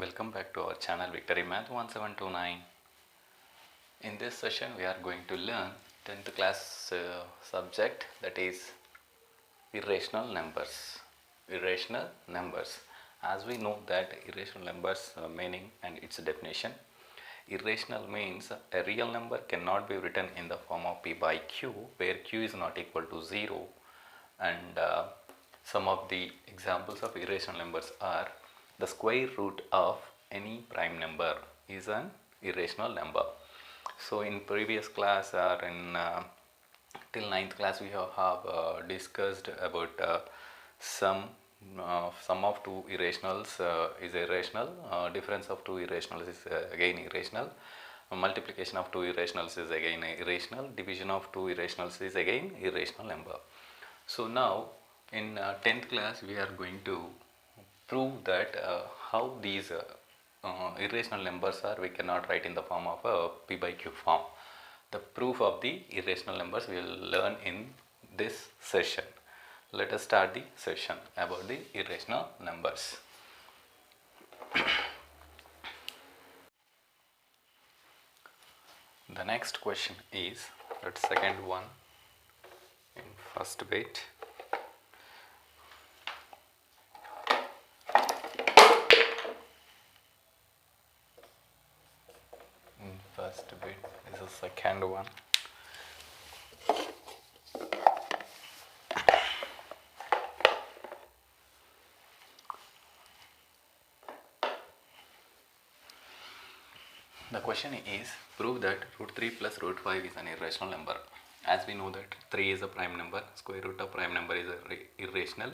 Welcome back to our channel Victory Math 1729. In this session we are going to learn 10th class subject, that is irrational numbers. Irrational numbers. As we know that irrational numbers meaning and its definition. Irrational means a real number cannot be written in the form of p by q, where q is not equal to 0, and some of the examples of irrational numbers are the square root of any prime number is an irrational number. So in previous class or in till 9th class we have discussed about sum of two irrationals is irrational, difference of two irrationals is again irrational, multiplication of two irrationals is again irrational, division of two irrationals is again irrational number. So now in 10th class we are going to prove that how these irrational numbers are we cannot write in the form of a p by q form. The proof of the irrational numbers we will learn in this session. Let us start the session about the irrational numbers. The next question is that second one in first bit. First bit is the second one. The question is, prove that root 3 plus root 5 is an irrational number. As we know that 3 is a prime number, square root of prime number is irrational,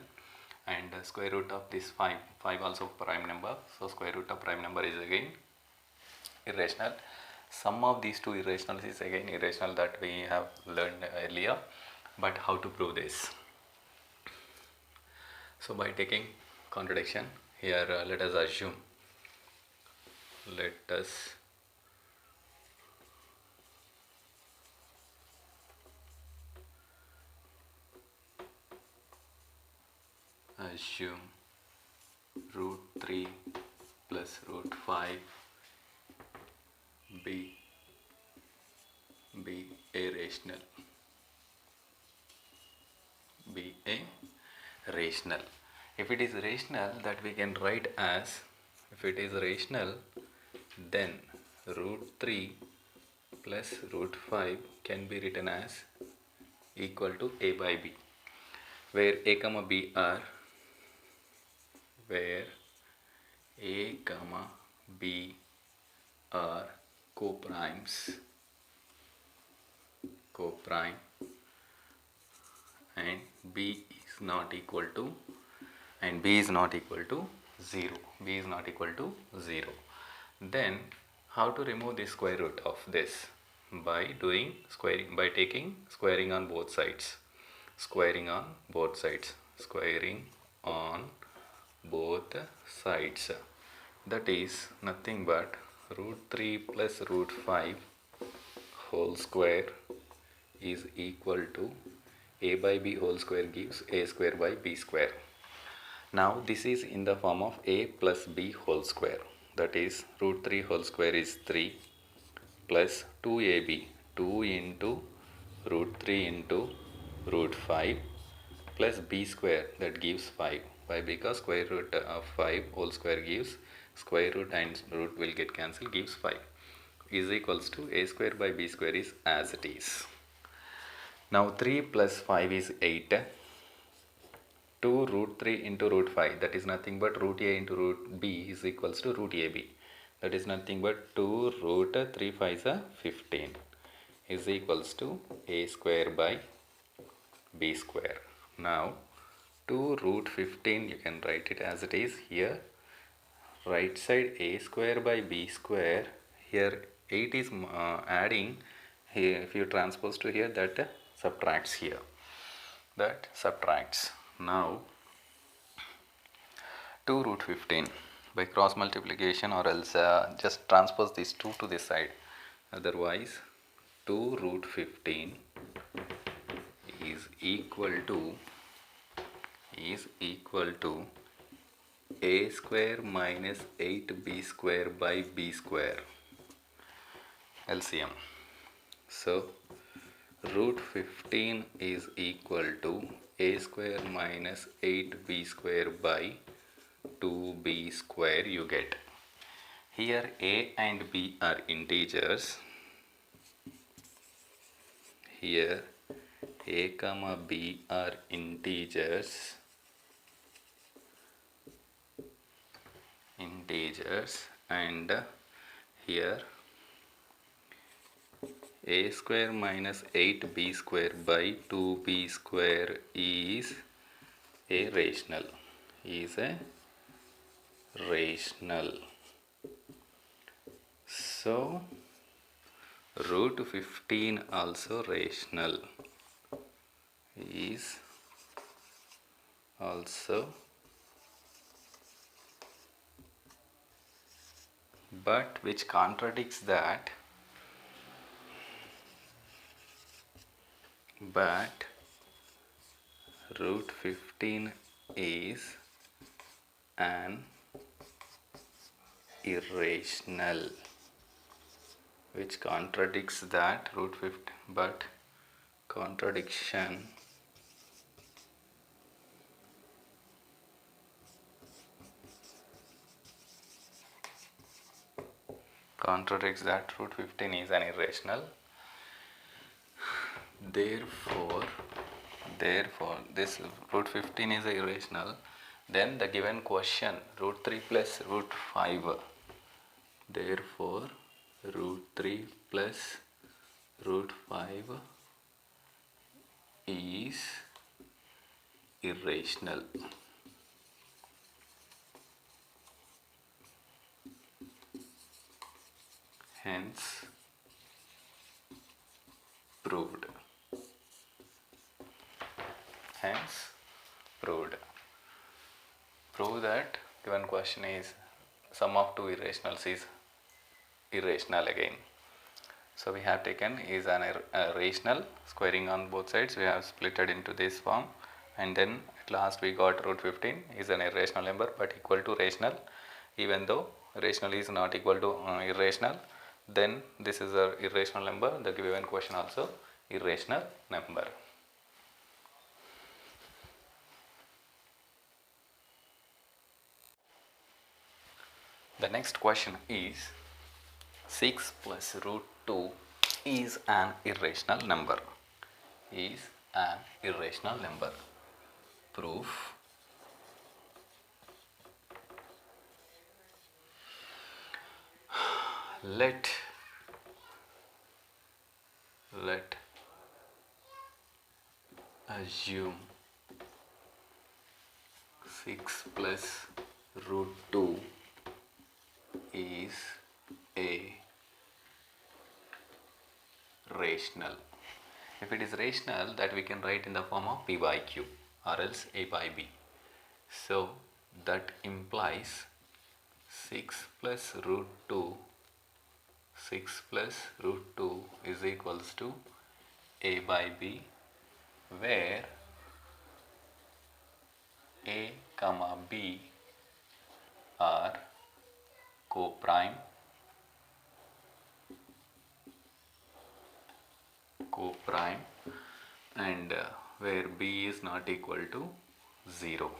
and square root of this 5 also prime number, so square root of prime number is again irrational. Sum of these two irrationals is again irrational, that we have learned earlier. But how to prove this? So by taking contradiction here, let us assume root 3 plus root 5 be rational. If it is rational, that we can write as, if it is rational, then root 3 plus root 5 can be written as equal to a by b, where a comma b are co-primes, and b is not equal to 0. Then how to remove the square root of this? By doing squaring, by taking squaring on both sides. Squaring on both sides. That is nothing but root 3 plus root 5 whole square is equal to a by b whole square gives a square by b square. Now this is in the form of a plus b whole square, that is root 3 whole square is 3 plus 2ab, 2 into root 3 into root 5 plus b square, that gives 5. Why? Because square root of 5 whole square gives square root, and root will get cancelled, gives 5, is equals to a square by b square is as it is. Now 3 plus 5 is 8. 2 root 3 into root 5, that is nothing but root a into root b is equals to root ab. That is nothing but 2 root 3 5 is 15 is equals to a square by b square. Now 2 root 15 you can write it as it is here. Right side a square by b square. Here 8 is adding. Here if you transpose to here, that subtracts here. That subtracts. Now 2 root 15 by cross multiplication, or else just transpose these 2 to this side. Otherwise 2 root 15 is equal to a square minus 8b square by b square. LCM. So root 15 is equal to a square minus 8b square by 2b square you get. Here a and b are integers. Here a comma b are integers. And here a square minus 8b square by 2b square is a rational. So root 15 also rational, is also, but which contradicts that, but root 15 is an irrational, which contradicts that root 15, but contradiction contradicts that root 15 is an irrational. Therefore this root 15 is irrational. Then the given question root 3 plus root 5. Therefore root 3 plus root 5 is irrational. Hence proved. Prove that given question is sum of two irrationals is irrational again. So we have taken is an rational, squaring on both sides we have split it into this form, and then at last we got root 15 is an irrational number but equal to rational. Even though rational is not equal to irrational, then this is a irrational number. The given question also irrational number. The next question is 6 plus root 2 is an irrational number. Proof. Let assume 6 plus root 2 is a rational. If it is rational, that we can write in the form of p by q or else a by b. So that implies 6 plus root 2 is equals to a by b, where a comma b are co-prime and where b is not equal to 0.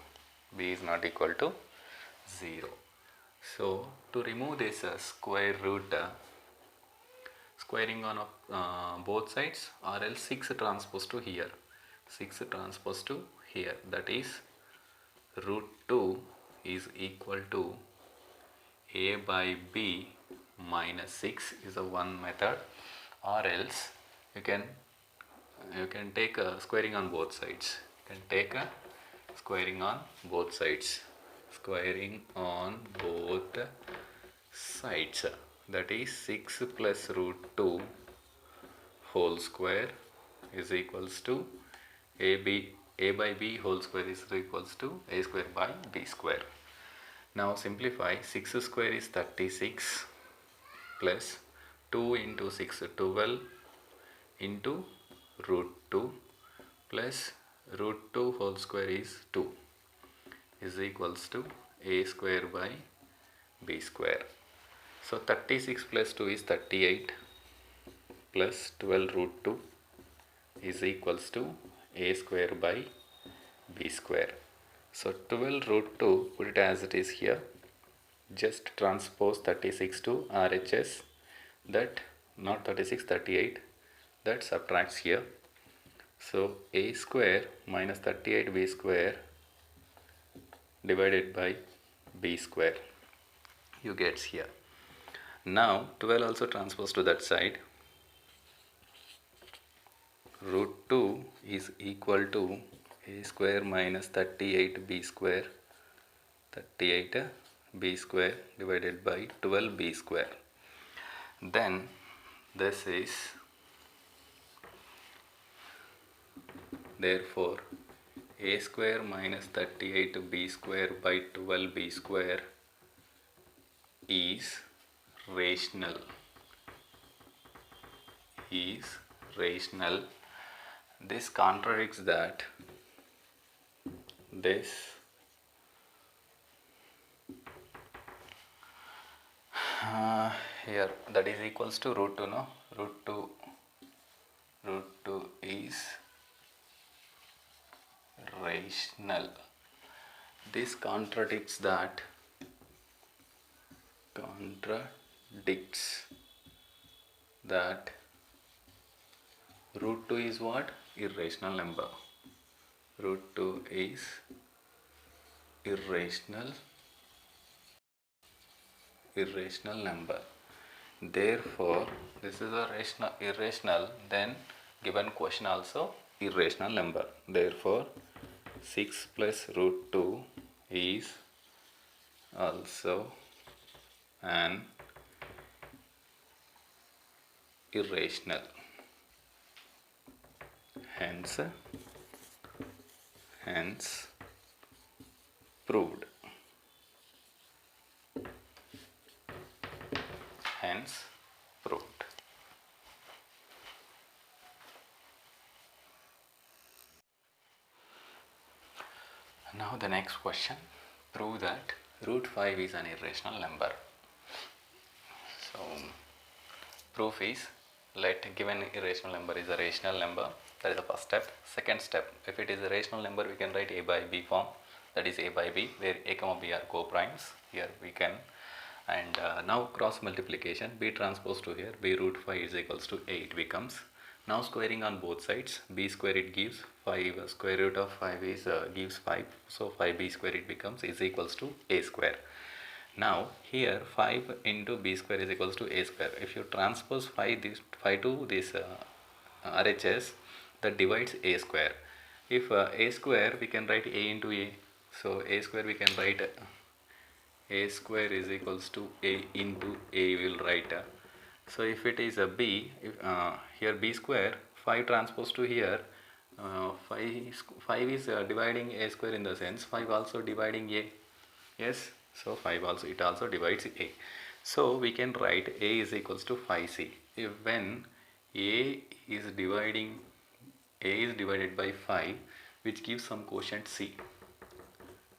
So to remove this square root, squaring on both sides, or else 6 transpose to here, that is root 2 is equal to a by b minus 6 is a one method, or else you can take a squaring on both sides. Squaring on both sides, that is 6 plus root 2 whole square is equals to a by b whole square is equals to a square by b square. Now simplify. 6 square is 36 plus 2 into 6 12 into root 2 plus root 2 whole square is 2 is equals to a square by b square. So 36 plus 2 is 38 plus 12 root 2 is equals to a square by b square. So 12 root 2, put it as it is here. Just transpose 36 to RHS, that not 36, 38, that subtracts here. So a square minus 38b square divided by b square, you get here. Now 12 also transpose to that side. Root 2 is equal to a square minus 38b square, 38b square divided by 12b square. Then this is, therefore a square minus 38b square by 12b square is rational. This contradicts that this here, that is equals to root 2, no? Root 2 is rational. This contradicts that, root 2 is what? Irrational number. Root 2 is irrational number. Therefore this is a irrational, then given question also irrational number. Therefore 6 plus root 2 is also an irrational. Hence proved. Hence proved. Now the next question, prove that root 5 is an irrational number. So proof is, let given irrational number is a rational number. That is the first step. Second step, if it is a rational number, we can write a by b form, that is a by b, where a comma b are co-primes. Here we can, and now cross multiplication, b transpose to here, b root 5 is equals to 8 becomes. Now squaring on both sides, b square it gives 5, square root of 5 is gives 5, so 5b square it becomes is equals to a square. Now here 5 into b square is equals to a square. If you transpose 5 to this RHS, that divides a square. If a square, we can write a into a, so a square we can write a square is equals to a into a, we will write. So if it is a b, if, here b square, 5 transpose to here, 5 is dividing a square, in the sense 5 also dividing a, yes, so 5 also, it also divides a. So we can write a is equals to 5c. If when a is divided by 5, which gives some quotient c,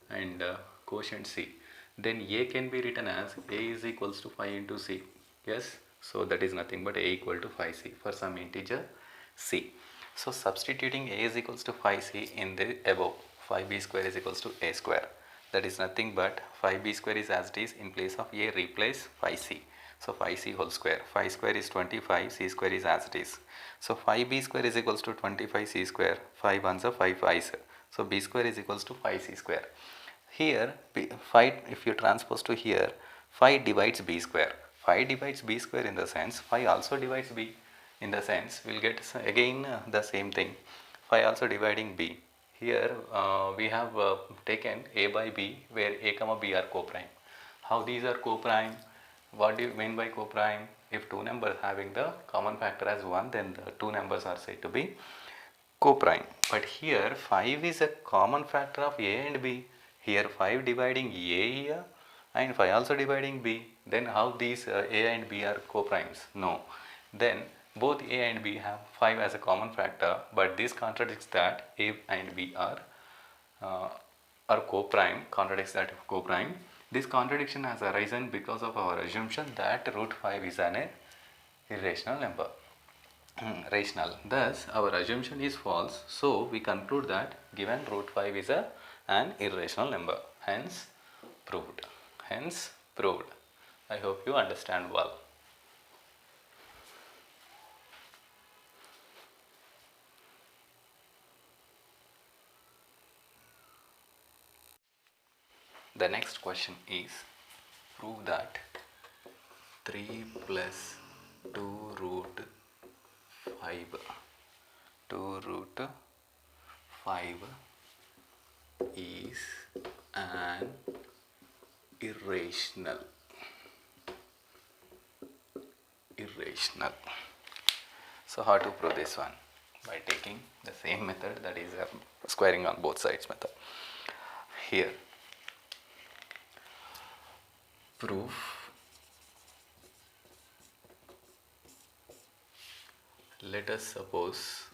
and quotient c, then a can be written as a is equals to 5 into c, yes, so that is nothing but a equal to 5c for some integer c. So substituting a is equals to 5c in the above, 5b square is equals to a square, that is nothing but 5b square is as it is, in place of a replace 5c. So 5c whole square, 5 square is 25, c square is as it is. So 5b square is equals to 25c square, 5 ones are 5 5's. So b square is equals to 5c square. Here 5, if you transpose to here, 5 divides b square. 5 divides b square, in the sense 5 also divides b, in the sense we will get again the same thing, 5 also dividing b. Here we have taken a by b, where a comma b are co-prime. How these are co-prime? What do you mean by co-prime? If two numbers having the common factor as 1, then the two numbers are said to be co-prime. But here 5 is a common factor of a and b. Here 5 dividing a here, and 5 also dividing b. Then how these a and b are co-primes? No. Then both a and b have 5 as a common factor, but this contradicts that a and b are or co-prime contradicts that of co-prime. This contradiction has arisen because of our assumption that root 5 is an irrational number. Rational. Thus, our assumption is false. So, we conclude that given root 5 is an irrational number. Hence, proved. Hence, proved. I hope you understand well. The next question is, prove that 3 plus 2 root 5 is an irrational. So how to prove this one? By taking the same method, that is squaring on both sides method. Here, proof, let us suppose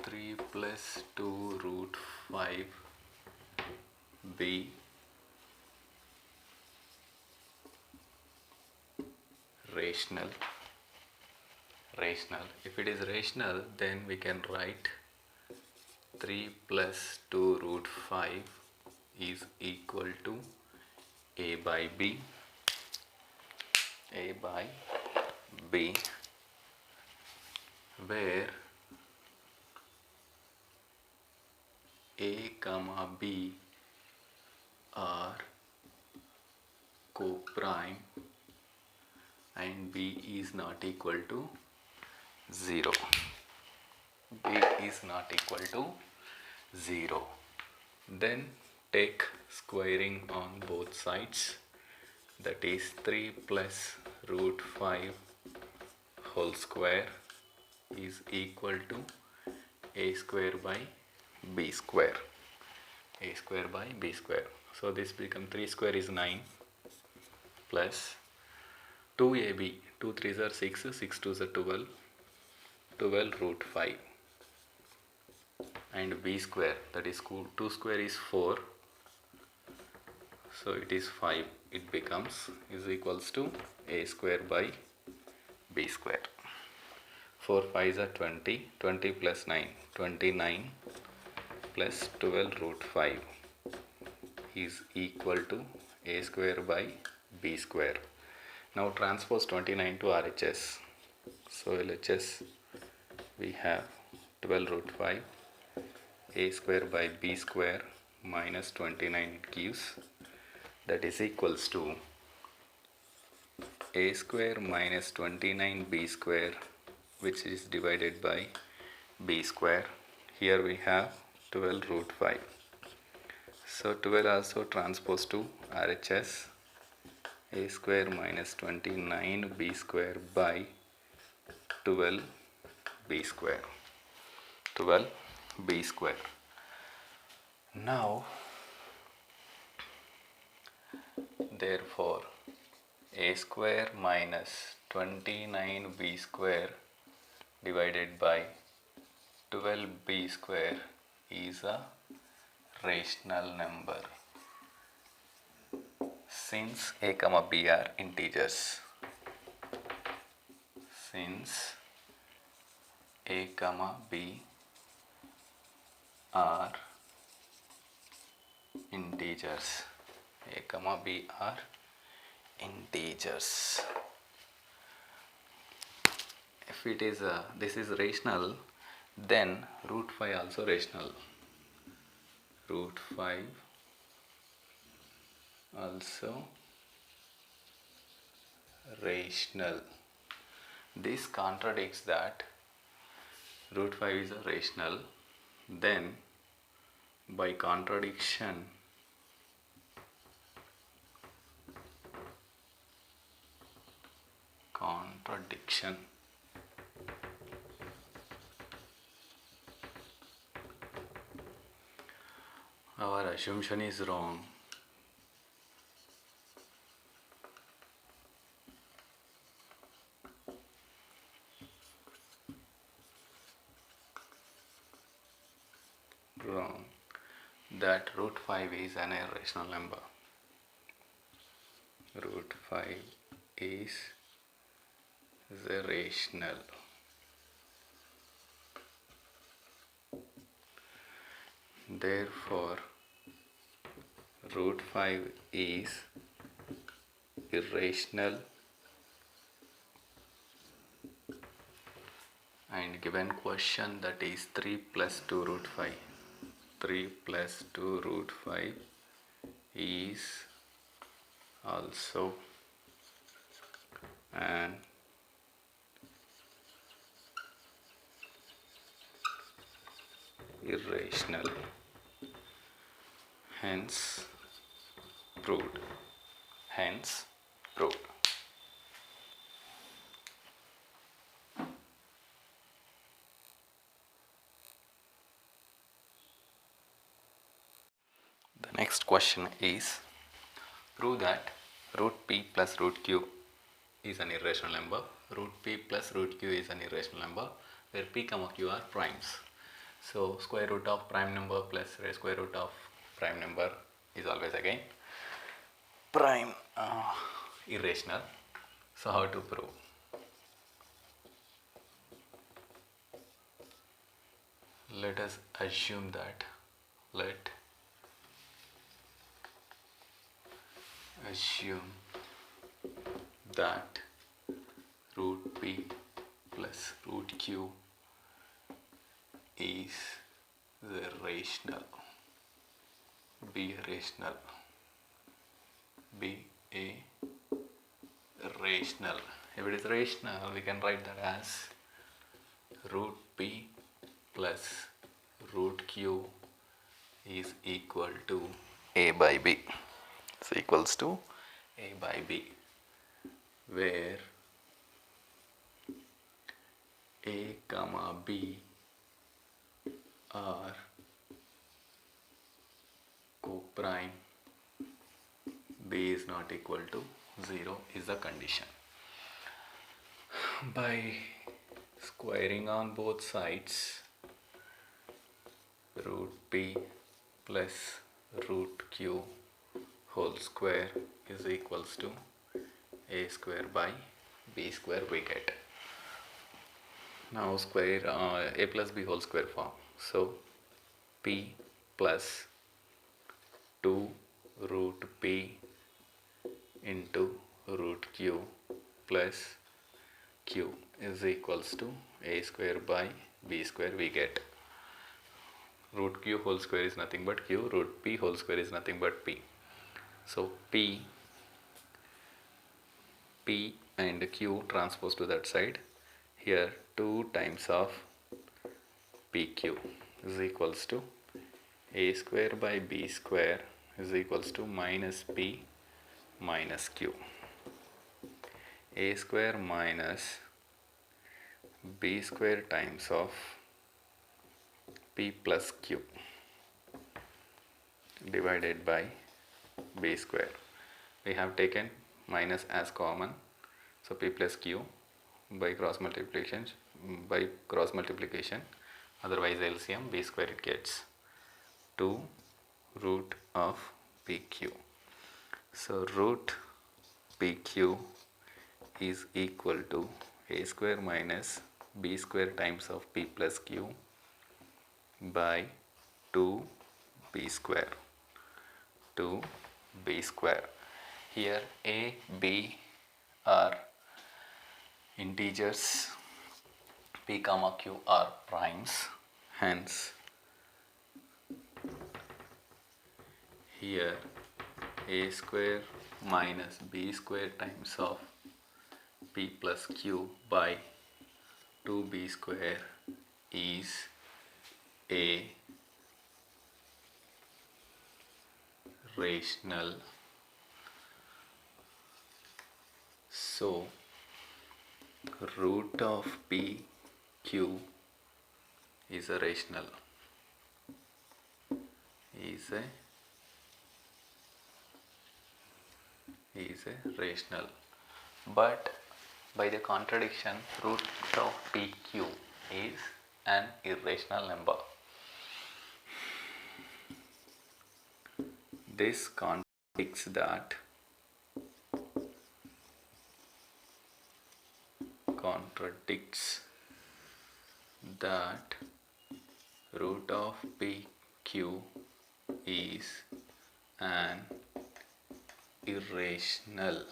3 plus 2 root 5 be rational. If it is rational, then we can write 3 plus 2 root 5 is equal to a by b, where a comma b are co-prime and b is not equal to 0. Then take squaring on both sides, that is 3 plus root 5 whole square is equal to a square by b square. So this becomes 3 square is 9 plus 2ab, 2 3s are 6, 6 2s are 12 root 5, and b square, that is 2 square is 4, so it is 5. It becomes is equals to a square by b square. 4 5s are 20, 20 plus 9, 29 plus 12 root 5 is equal to a square by b square. Now transpose 29 to RHS. So LHS, we have 12 root 5 a square by b square minus 29 it gives, that is equals to a square minus 29 b square, which is divided by b square. Here we have 12 root 5. So 12 also transpose to RHS, a square minus 29 b square by 12 b square. Now, therefore, a square minus 29 b square divided by 12 b square is a rational number, since a comma b are integers. Since a comma b are integers. If it is this is rational, then root 5 also rational. Root 5 also rational. This contradicts that root 5 is a rational. Then by contradiction, our assumption is wrong. wrong that root 5 is an irrational number. Root 5 is irrational. Therefore, root 5 is irrational, and given question, that is 3 plus 2 root 5. 3 plus 2 root 5 is also an irrational, hence proved. Hence proved. The next question is, prove that root p plus root q is an irrational number. Root p plus root q is an irrational number where p, q are primes. So square root of prime number plus square root of prime number is always again prime irrational. So how to prove? Let us assume that root p plus root q is irrational. Be rational. If it is rational, we can write that as root p plus root q is equal to a by b. It's equals to a by b, where a comma b are co-prime, b is not equal to 0 is the condition. By squaring on both sides, root p plus root q whole square is equals to a square by b square we get. Now square a plus b whole square form. So p plus 2 root p into root q plus q is equals to a square by b square we get. Root q whole square is nothing but q, root p whole square is nothing but p. So p and q transpose to that side. Here 2 times of pq is equals to a square by b square is equals to minus p minus q. A square minus b square times of p plus q divided by b square. We have taken minus as common, so p plus q by cross multiplication, otherwise LCM b square it gets 2 root of pq. So root pq is equal to a square minus b square times of p plus q by 2b square. Here a, b are integers, p, q are primes, hence here a square minus b square times of p plus q by 2b square is a rational. So root of p q is a rational, is a rational, but by the contradiction, root of pq is an irrational number. This contradicts that root of PQ is an irrational.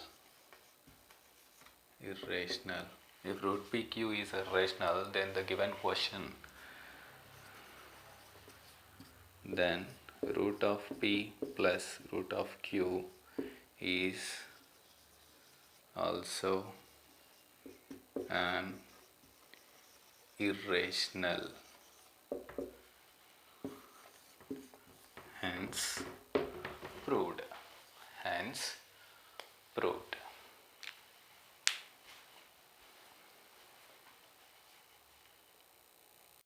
If root PQ is irrational, then the given question, then root of P plus root of Q is also an irrational. Hence proved.